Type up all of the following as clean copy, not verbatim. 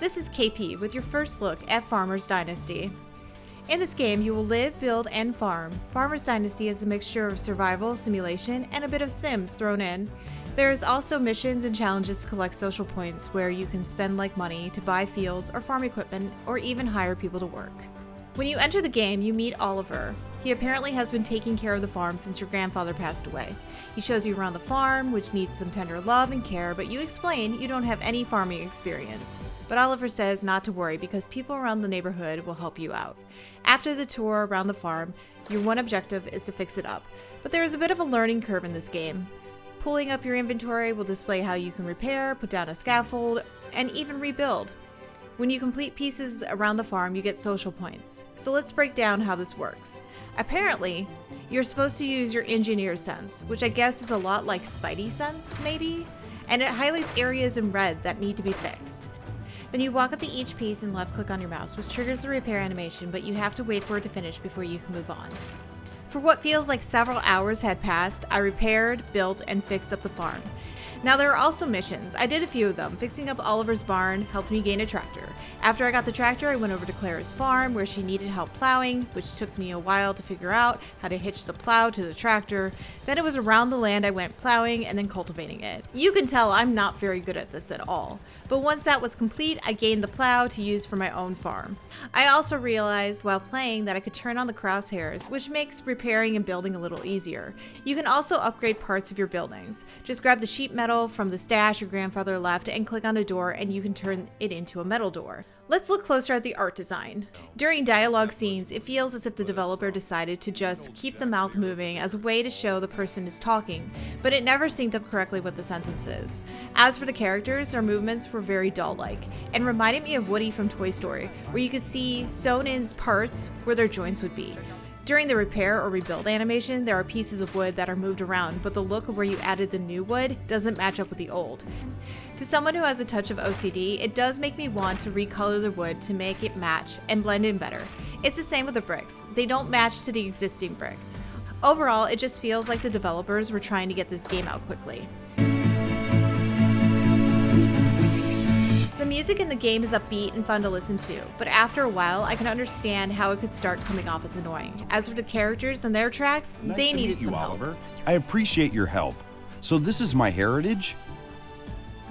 This is KP with your first look at Farmers Dynasty. In this game, you will live, build, and farm. Farmers Dynasty is a mixture of survival, simulation, and a bit of Sims thrown in. There is also missions and challenges to collect social points where you can spend like money to buy fields or farm equipment or even hire people to work. When you enter the game, you meet Oliver. He apparently has been taking care of the farm since your grandfather passed away. He shows you around the farm, which needs some tender love and care, but you explain you don't have any farming experience. But Oliver says not to worry because people around the neighborhood will help you out. After the tour around the farm, your one objective is to fix it up. But there is a bit of a learning curve in this game. Pulling up your inventory will display how you can repair, put down a scaffold, and even rebuild. When you complete pieces around the farm, you get social points. So let's break down how this works. Apparently, you're supposed to use your engineer sense, which I guess is a lot like Spidey sense, maybe? And it highlights areas in red that need to be fixed. Then you walk up to each piece and left click on your mouse, which triggers the repair animation, but you have to wait for it to finish before you can move on. For what feels like several hours had passed, I repaired, built, and fixed up the farm. Now there are also missions. I did a few of them. Fixing up Oliver's barn helped me gain a tractor. After I got the tractor, I went over to Clara's farm where she needed help plowing, which took me a while to figure out how to hitch the plow to the tractor. Then it was around the land I went plowing and then cultivating it. You can tell I'm not very good at this at all. But once that was complete, I gained the plow to use for my own farm. I also realized while playing that I could turn on the crosshairs, which makes repairing and building a little easier. You can also upgrade parts of your buildings. Just grab the sheet metal from the stash your grandfather left and click on a door and you can turn it into a metal door. Let's look closer at the art design. During dialogue scenes, it feels as if the developer decided to just keep the mouth moving as a way to show the person is talking, but it never synced up correctly with the sentences. As for the characters, their movements were very doll-like, and reminded me of Woody from Toy Story, where you could see sewn in parts where their joints would be. During the repair or rebuild animation, there are pieces of wood that are moved around, but the look of where you added the new wood doesn't match up with the old. To someone who has a touch of OCD, it does make me want to recolor the wood to make it match and blend in better. It's the same with the bricks. They don't match to the existing bricks. Overall, it just feels like the developers were trying to get this game out quickly. The music in the game is upbeat and fun to listen to, but after a while, I can understand how it could start coming off as annoying. As for the characters and their tracks, they needed some help. Oliver. I appreciate your help. So this is my heritage?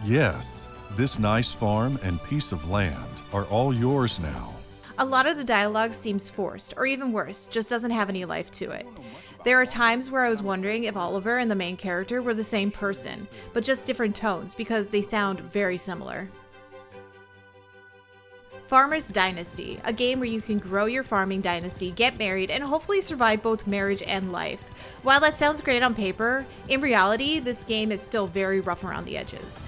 Yes, this nice farm and piece of land are all yours now. A lot of the dialogue seems forced, or even worse, just doesn't have any life to it. There are times where I was wondering if Oliver and the main character were the same person, but just different tones because they sound very similar. Farmers Dynasty, a game where you can grow your farming dynasty, get married, and hopefully survive both marriage and life. While that sounds great on paper, in reality, this game is still very rough around the edges.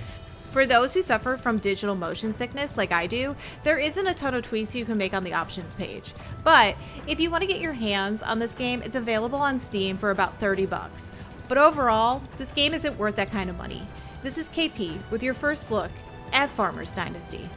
For those who suffer from digital motion sickness like I do, there isn't a ton of tweaks you can make on the options page. But if you want to get your hands on this game, it's available on Steam for about $30. But overall, this game isn't worth that kind of money. This is KP with your first look at Farmers Dynasty.